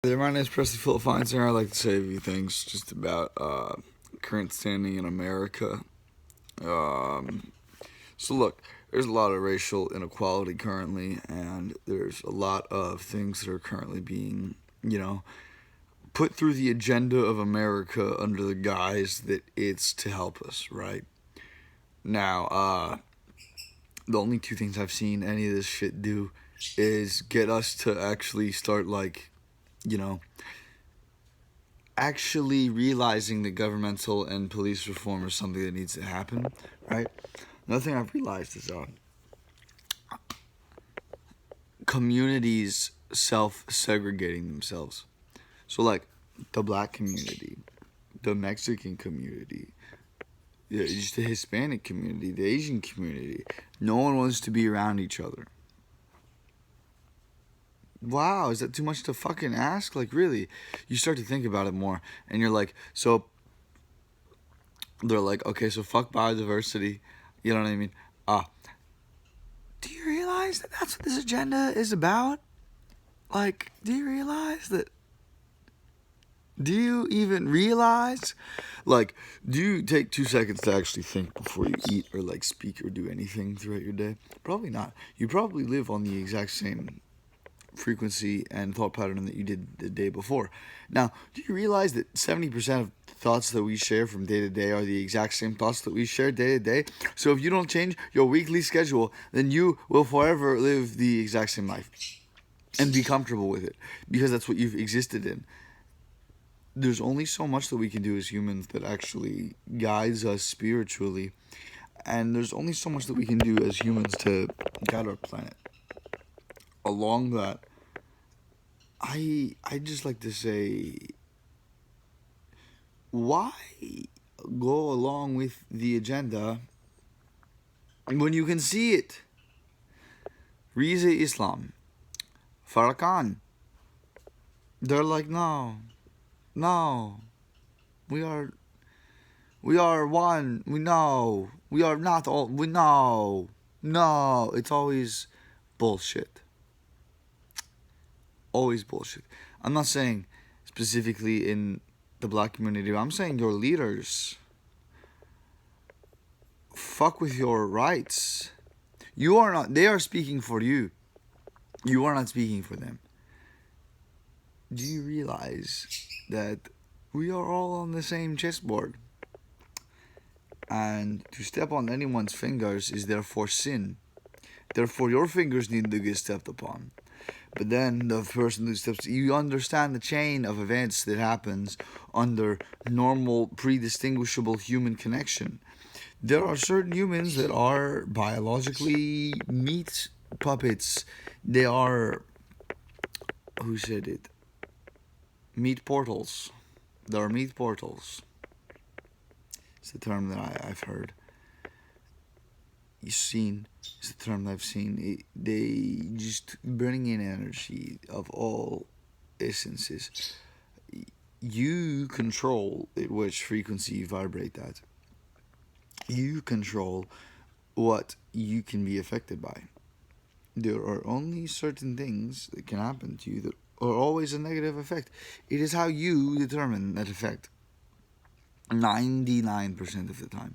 My name is Presley Philip Feinstein. I'd like to say a few things just about current standing in America. Um, so, look, there's a lot of racial inequality currently, and there's a lot of things that are currently being, put through the agenda of America under the guise that it's to help us, right? Now, the only two things I've seen any of this shit do is get us to actually start, you know, actually realizing that governmental and police reform is something that needs to happen, right? Another thing I've realized is communities self-segregating themselves. So, like, the black community, the Mexican community, just the Hispanic community, the Asian community. No one wants to be around each other. Wow, is that too much to fucking ask? Like, really? You start to think about it more, and you're like, so they're like, okay, so fuck biodiversity. You know what I mean? Do you realize that that's what this agenda is about? Like, do you realize that? Do you even realize? Like, do you take 2 seconds to actually think before you eat or, like, speak or do anything throughout your day? Probably not. You probably live on the exact same frequency and thought pattern that you did the day before. Now, do you realize that 70% of thoughts that we share from day to day are the exact same thoughts that we share day to day? So if you don't change your weekly schedule, then you will forever live the exact same life and be comfortable with it because that's what you've existed in. There's only so much that we can do as humans that actually guides us spiritually, and there's only so much that we can do as humans to guide our planet. Along that, I just like to say, why go along with the agenda when you can see it? Riza Islam, Farrakhan, they're like, no, no, we are we are one. We know. We are not all. We know. No, it's always bullshit. Always bullshit. I'm not saying specifically in the black community. I'm saying your leaders fuck with your rights. You are not. They are speaking for you. You are not speaking for them. Do you realize that we are all on the same chessboard? And to step on anyone's fingers is therefore sin. Therefore, your fingers need to get stepped upon. But then the person who steps, you understand the chain of events that happens under normal, pre-distinguishable human connection. There are certain humans that are biologically meat puppets. They are, who said it? Meat portals. There are meat portals. It's the term that I've heard. You've seen, it's the term that I've seen. They just bring in energy of all essences. You control at which frequency you vibrate at. You control what you can be affected by. There are only certain things that can happen to you that are always a negative effect. It is how you determine that effect. 99% of the time.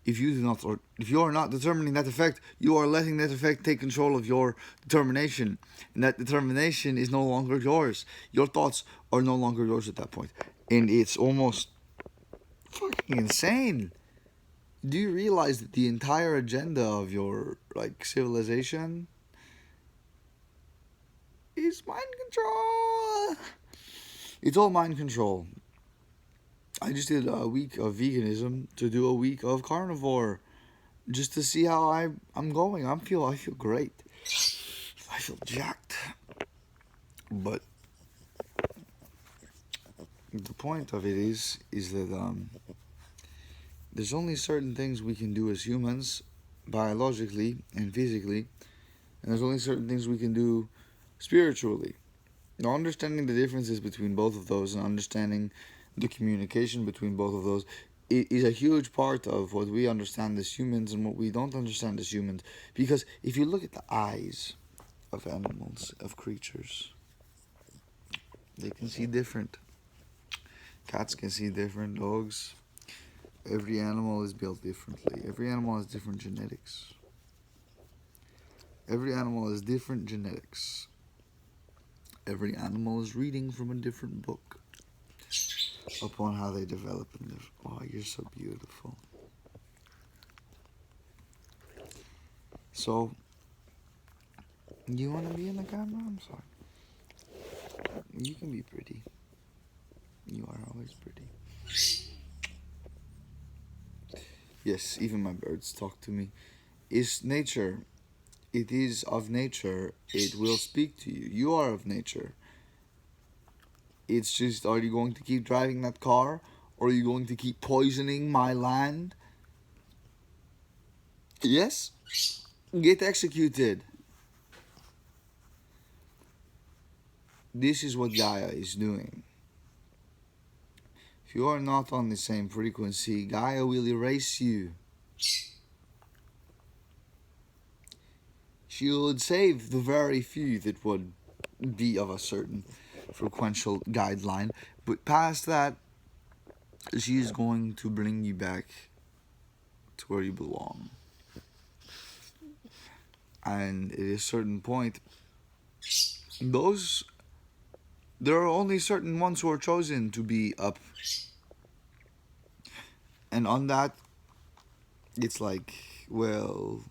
If you do not, or if you are not determining that effect, you are letting that effect take control of your determination, and that determination is no longer yours. Your thoughts are no longer yours at that point, and it's almost fucking insane. Do you realize that the entire agenda of your civilization is mind control? It's all mind control. I just did a week of veganism to do a week of carnivore, just to see how I'm going. I feel great. I feel jacked. But the point of it is that there's only certain things we can do as humans, biologically and physically, and there's only certain things we can do spiritually. Now, understanding the differences between both of those and understanding the communication between both of those is a huge part of what we understand as humans and what we don't understand as humans. Because if you look at the eyes of animals, of creatures, They can see different. Cats can see different. Dogs. Every animal is built differently. Every animal has different genetics. Every animal has different genetics. Every animal is reading from a different book upon how they develop and live. Oh, you're so beautiful. So, you want to be in the camera? I'm sorry. You can be pretty. You are always pretty. Yes, even my birds talk to me. Is nature. It is of nature. It will speak to you. You are of nature. It's just, are you going to keep driving that car? Or are you going to keep poisoning my land? Yes? Get executed. This is what Gaia is doing. If you are not on the same frequency, Gaia will erase you. She would save the very few that would be of a certain frequential guideline, but past that, she is going to bring you back to where you belong. And at a certain point, there are only certain ones who are chosen to be up. And on that, it's like, well,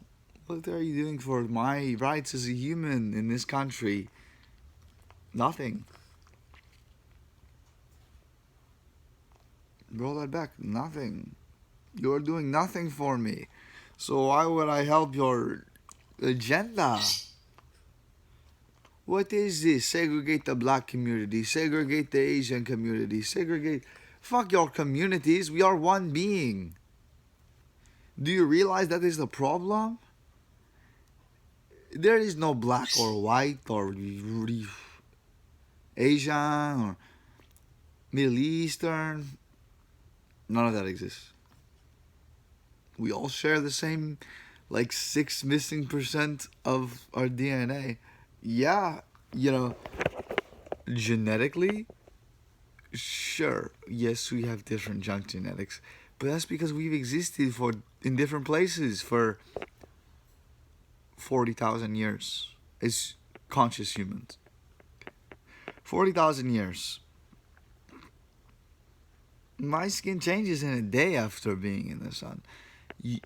what are you doing for my rights as a human in this country? Nothing. Roll that back. Nothing. You're doing nothing for me. So why would I help your agenda? What is this? Segregate the black community. Segregate the Asian community. Segregate. Fuck your communities. We are one being. Do you realize that is the problem? There is no black or white or Asian or Middle Eastern. None of that exists. We all share the same, like 6 missing percent of our DNA. Yeah, genetically, sure, yes, we have different junk genetics, but that's because we've existed in different places for 40,000 years as conscious humans. 40,000 years. My skin changes in a day after being in the sun. You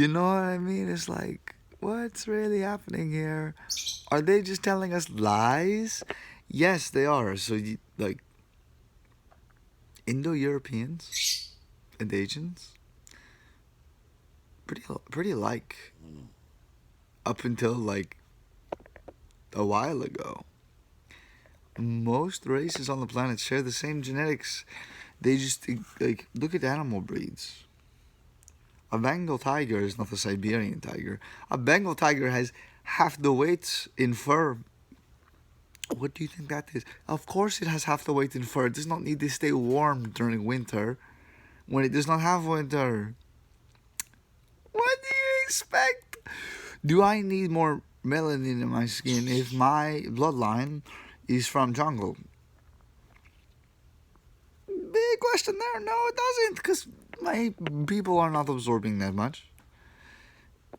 know what I mean? It's like, what's really happening here? Are they just telling us lies? Yes, they are. So, like, Indo-Europeans and Asians, pretty alike. Up until like a while ago. Most races on the planet share the same genetics. They just, like, look at animal breeds. A Bengal tiger is not a Siberian tiger. A Bengal tiger has half the weight in fur. What do you think that is? Of course it has half the weight in fur. It does not need to stay warm during winter when it does not have winter. What do you expect? Do I need more melanin in my skin if my bloodline is from jungle? Big question there. No, it doesn't, because my people are not absorbing that much.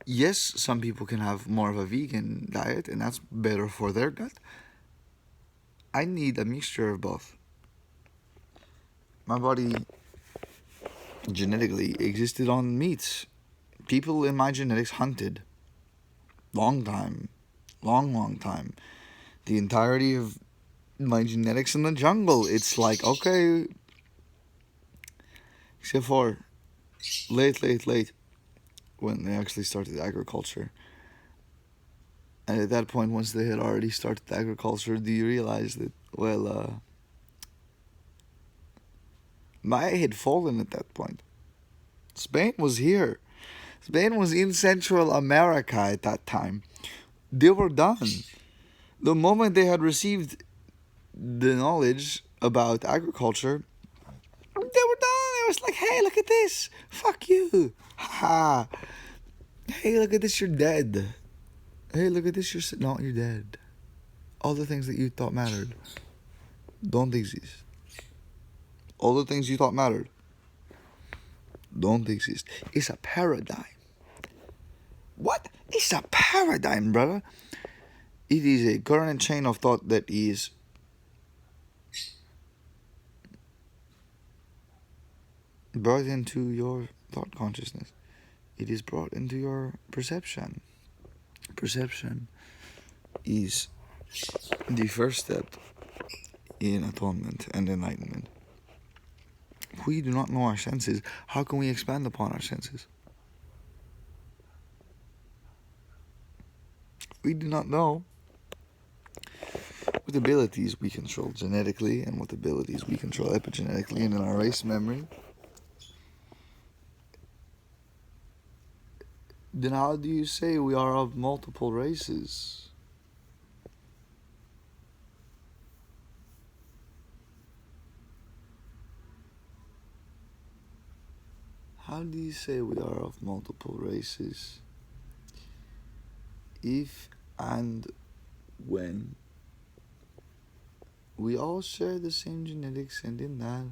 Yes, some people can have more of a vegan diet, and that's better for their gut. I need a mixture of both. My body genetically existed on meats. People in my genetics hunted. Long time. Long time. The entirety of my genetics in the jungle. It's like, okay, except for late, when they actually started agriculture. And at that point, once they had already started agriculture, do you realize that, well, Maya had fallen at that point. Spain was here. Spain was in Central America at that time. They were done. The moment they had received the knowledge about agriculture, they were done. It was like, hey, look at this. Fuck you. Ha. Hey, look at this. You're dead. Hey, look at this. You're dead. All the things that you thought mattered don't exist. All the things you thought mattered don't exist. It's a paradigm. What? It's a paradigm, brother. It is a current chain of thought that is brought into your thought consciousness. It is brought into your perception. Perception is the first step in atonement and enlightenment. If we do not know our senses, how can we expand upon our senses? We do not know what abilities we control genetically and what abilities we control epigenetically and in our race memory. Then how do you say we are of multiple races? How do you say we are of multiple races if and when we all share the same genetics, and in that,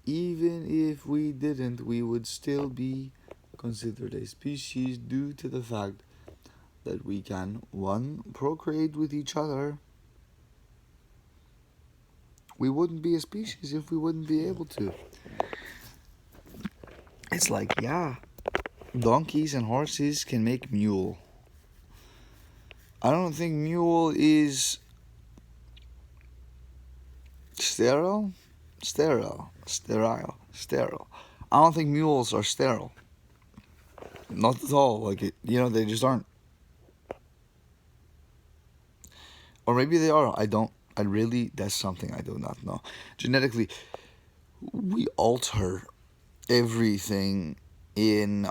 even if we didn't, we would still be considered a species due to the fact that we can, one, procreate with each other. We wouldn't be a species if we wouldn't be able to. It's like, yeah, donkeys and horses can make mule. I don't think mule is sterile. I don't think mules are sterile. Not at all. Like, they just aren't. Or maybe they are. That's something I do not know. Genetically, we alter everything in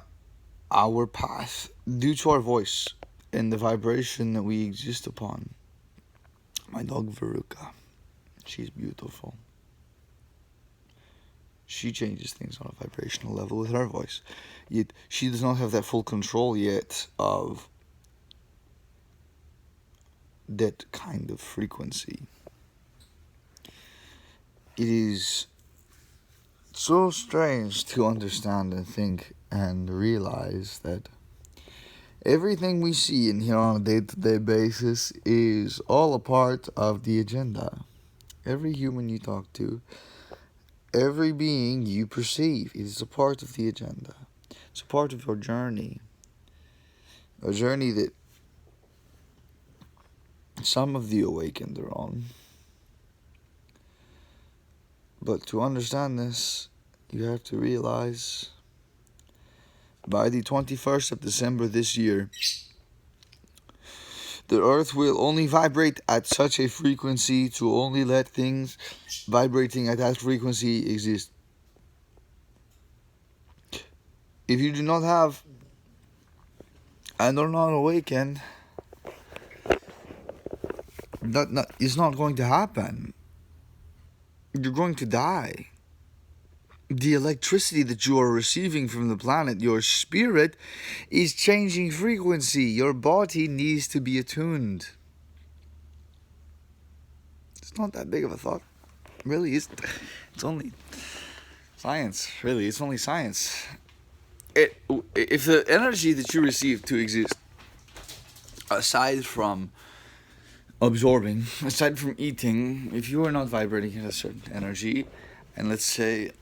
our path due to our voice and the vibration that we exist upon. My dog Veruca, she's beautiful. She changes things on a vibrational level with her voice. Yet she does not have that full control yet of that kind of frequency. It is so strange to understand and think and realize that everything we see and hear on a day-to-day basis is all a part of the agenda. Every human you talk to, every being you perceive, is a part of the agenda. It's a part of your journey. A journey that some of the awakened are on. But to understand this, you have to realize by the 21st of December this year, the earth will only vibrate at such a frequency to only let things vibrating at that frequency exist. If you do not have and are not awakened, it's not going to happen. You're going to die. The electricity that you are receiving from the planet, your spirit, is changing frequency. Your body needs to be attuned. It's not that big of a thought. Really, it's only science. Really, it's only science. If the energy that you receive to exist, aside from absorbing, aside from eating, if you are not vibrating at a certain energy, and let's say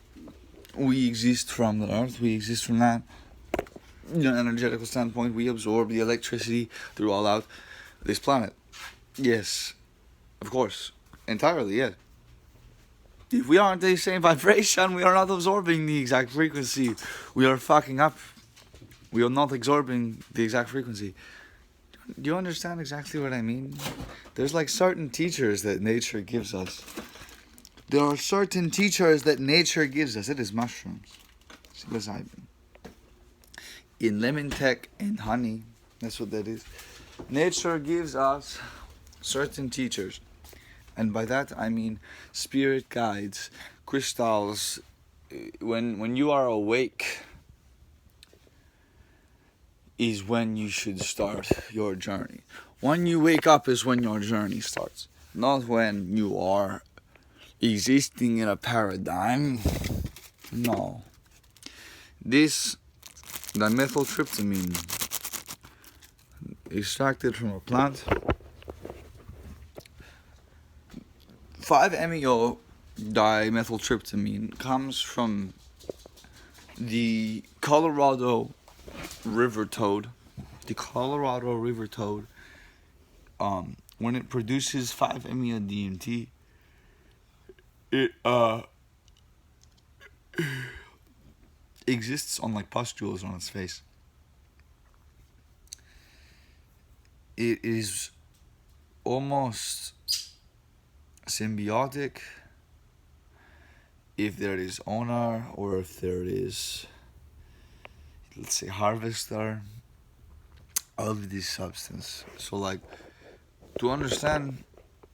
we exist from the earth, we exist from that energetical standpoint, we absorb the electricity through all out this planet. Yes, of course, entirely, yes. If we aren't the same vibration, we are not absorbing the exact frequency. We are fucking up. We are not absorbing the exact frequency. Do you understand exactly what I mean? There's like certain teachers that nature gives us. There are certain teachers that nature gives us. It is mushrooms, psilocybin, in lemon tech and honey. That's what that is. Nature gives us certain teachers. And by that I mean spirit guides, crystals. When you are awake is when you should start your journey. When you wake up is when your journey starts, not when you are existing in a paradigm. No. This dimethyltryptamine extracted from a plant, 5-MeO dimethyltryptamine comes from the Colorado river toad. The Colorado river toad, when it produces 5-MeO DMT, it exists on like pustules on its face. It is almost symbiotic if there is owner or if there is, let's say, harvester of this substance. So like, to understand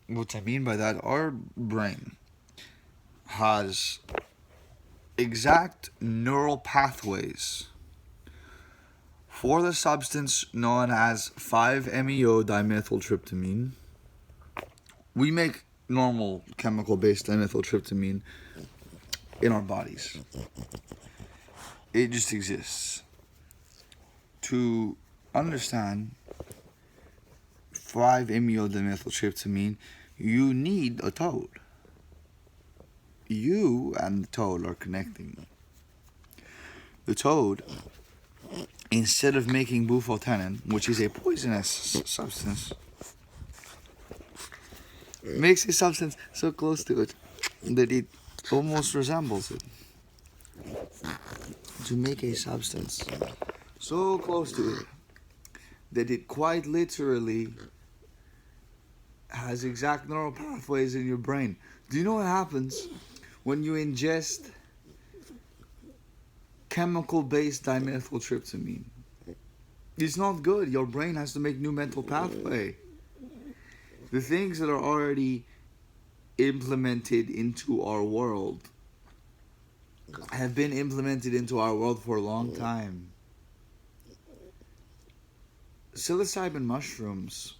what I mean by that, our brain has exact neural pathways for the substance known as 5-MeO dimethyltryptamine. We make normal chemical-based dimethyltryptamine in our bodies. It just exists. To understand 5-MeO dimethyltryptamine, you need a toad. You and the toad are connecting. The toad, instead of making bufotenin, which is a poisonous substance, makes a substance so close to it that it almost resembles it. To make a substance so close to it that it quite literally has exact neural pathways in your brain. Do you know what happens when you ingest chemical-based dimethyltryptamine? It's not good. Your brain has to make new mental pathway. The things that are already implemented into our world have been implemented into our world for a long time. Psilocybin mushrooms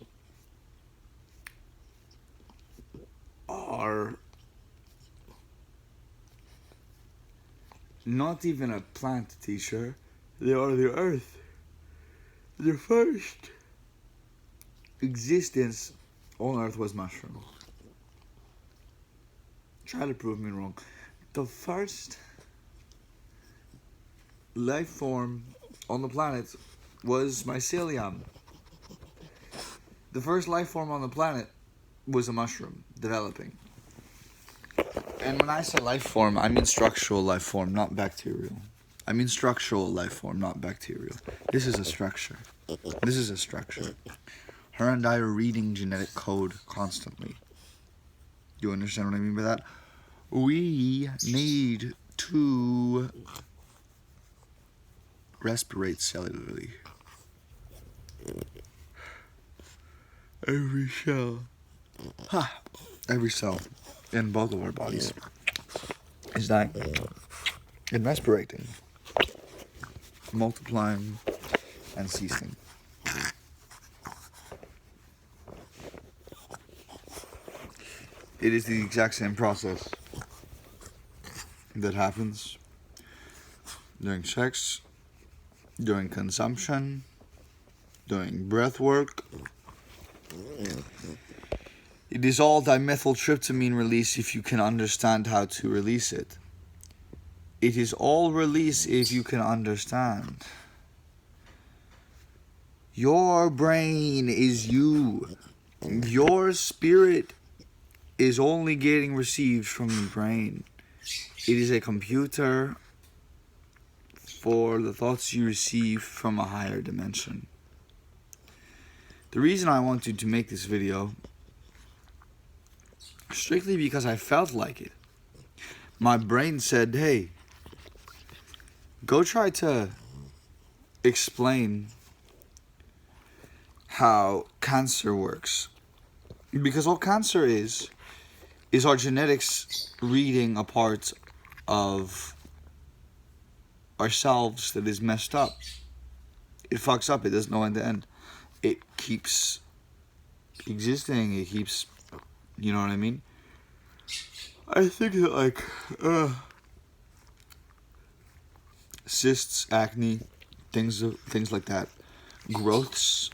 are not even a plant, teacher. They are the earth. The first existence on earth was mushroom. Try to prove me wrong. The first life form on the planet was mycelium. The first life form on the planet was a mushroom developing. And when I say life form, I mean structural life form, not bacterial. I mean structural life form, not bacterial. This is a structure. This is a structure. Her and I are reading genetic code constantly. You understand what I mean by that? We need to respirate cellularly. Every cell in both of our bodies is dying and respirating, multiplying and ceasing. It is the exact same process that happens during sex, during consumption, during breath work. It is all dimethyltryptamine release if you can understand how to release it. It is all release if you can understand. Your brain is you. Your spirit is only getting received from the brain. It is a computer for the thoughts you receive from a higher dimension. The reason I wanted to make this video, strictly because I felt like it. My brain said, hey, go try to explain how cancer works. Because all cancer is our genetics reading a part of ourselves that is messed up. It fucks up. It doesn't know end to end. It keeps existing. It keeps, you know what I mean? I think that like cysts, acne, things like that, growths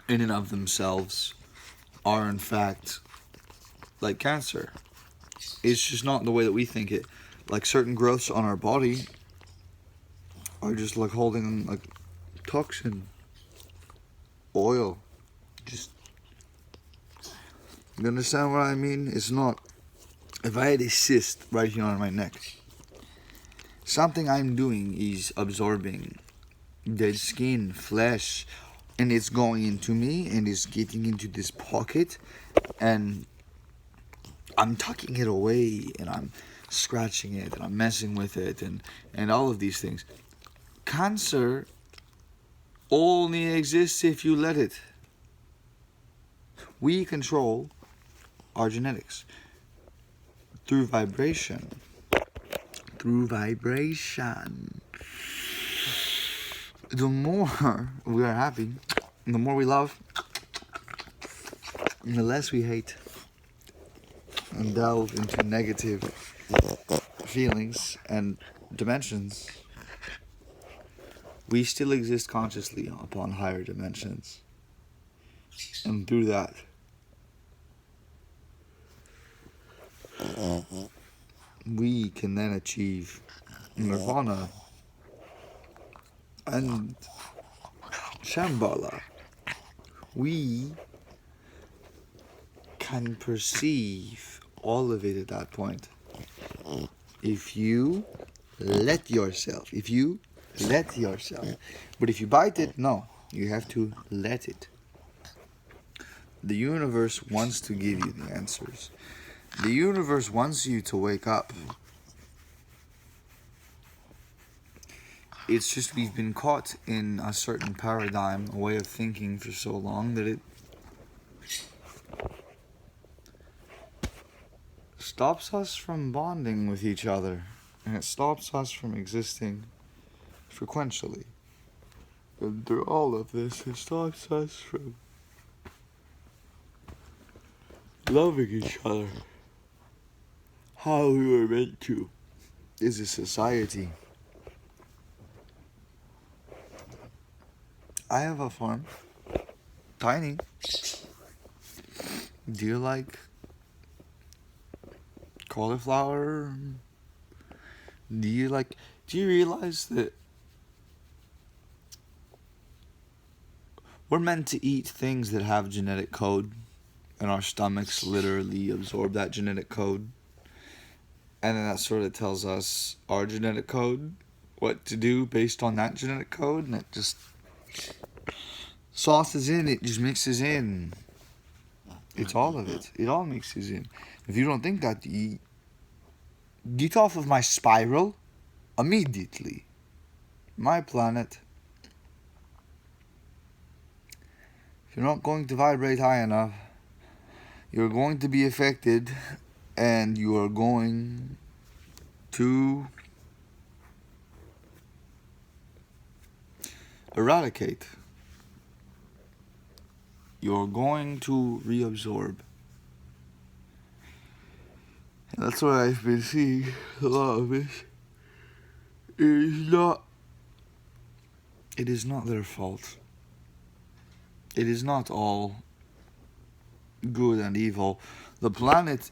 in and of themselves are in fact like cancer. It's just not the way that we think it. Like certain growths on our body are just like holding like toxin, oil. Just, you understand what I mean? It's not. If I had a cyst right here on my neck, something I'm doing is absorbing dead skin, flesh, and it's going into me and it's getting into this pocket, and I'm tucking it away and I'm scratching it and I'm messing with it and all of these things. Cancer only exists if you let it. We control our genetics through vibration. Through vibration. The more we are happy, the more we love, and the less we hate and delve into negative feelings and dimensions, we still exist consciously upon higher dimensions. And through that, we can then achieve nirvana and Shambhala. We can perceive all of it at that point. If you let yourself. But if you bite it, no. You have to let it. The universe wants to give you the answers. The universe wants you to wake up. It's just we've been caught in a certain paradigm, a way of thinking for so long that it stops us from bonding with each other. And it stops us from existing frequentially. And through all of this, it stops us from loving each other how we were meant to as a society. I have a farm. Tiny. Do you like cauliflower? Do you realize that we're meant to eat things that have genetic code, and our stomachs literally absorb that genetic code, and then that sort of tells us our genetic code, what to do based on that genetic code, and it just sauces in, it just mixes in. It's all of it. It all mixes in. If you don't think that, you get off of my spiral immediately. My planet. If you're not going to vibrate high enough, you're going to be affected, and you are going to eradicate. You're going to reabsorb. And that's what I've been seeing a lot of this. It is not their fault. It is not all good and evil. The planet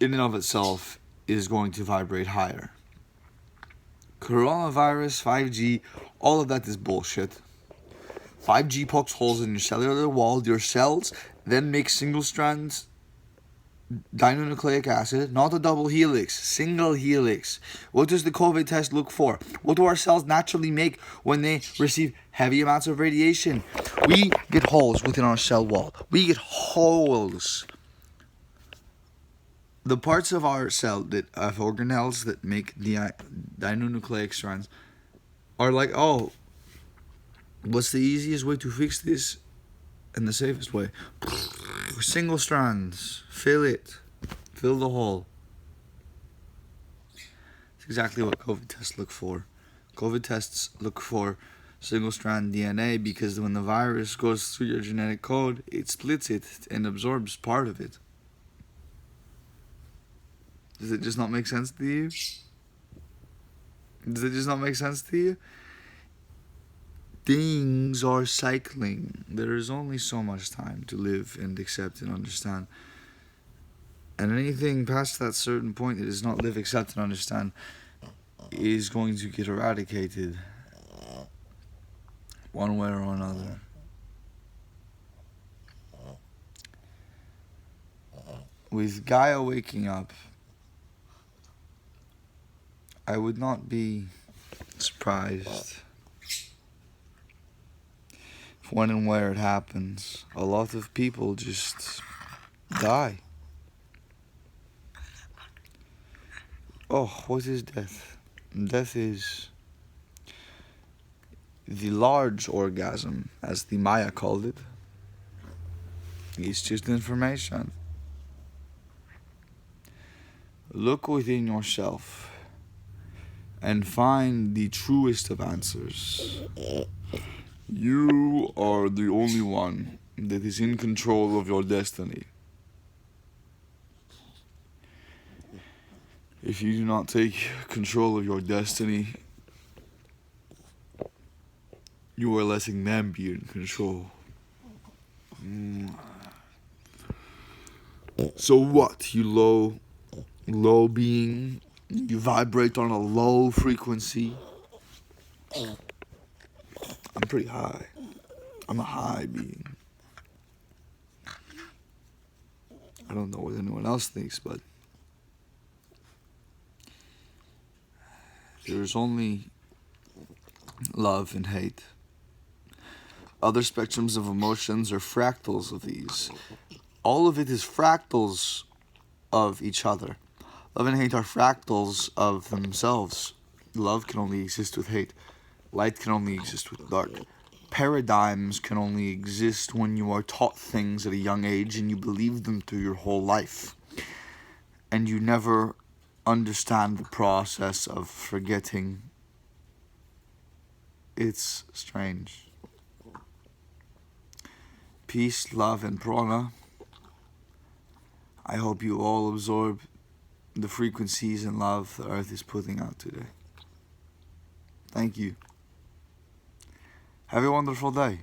in and of itself is going to vibrate higher. Coronavirus, 5G, all of that is bullshit. 5G pokes holes in your cellular wall. Your cells then make single strands dinucleic acid, not a double helix, single helix. What does the COVID test look for? What do our cells naturally make when they receive heavy amounts of radiation? We get holes within our cell wall. We get holes. The parts of our cell that have organelles that make the dinucleic strands are like, oh, what's the easiest way to fix this and the safest way? Single strands. Fill it. Fill the hole. It's exactly what COVID tests look for. COVID tests look for single-strand DNA, because when the virus goes through your genetic code, it splits it and absorbs part of it. Does it just not make sense to you? Does it just not make sense to you? Things are cycling. There is only so much time to live and accept and understand. And anything past that certain point that does not live, accept, and understand is going to get eradicated one way or another. With Gaia waking up, I would not be surprised if when and where it happens, a lot of people just die. Oh, what is death? Death is the large orgasm, as the Maya called it. It's just information. Look within yourself and find the truest of answers. You are the only one that is in control of your destiny. If you do not take control of your destiny, you are letting them be in control. So what, you low being? You vibrate on a low frequency. I'm pretty high. I'm a high being. I don't know what anyone else thinks, but there's only love and hate. Other spectrums of emotions are fractals of these. All of it is fractals of each other. Love and hate are fractals of themselves. Love can only exist with hate. Light can only exist with dark. Paradigms can only exist when you are taught things at a young age and you believe them through your whole life. And you never understand the process of forgetting. It's strange. Peace, love, and prana. I hope you all absorb the frequencies and love the earth is putting out today. Thank you. Have a wonderful day.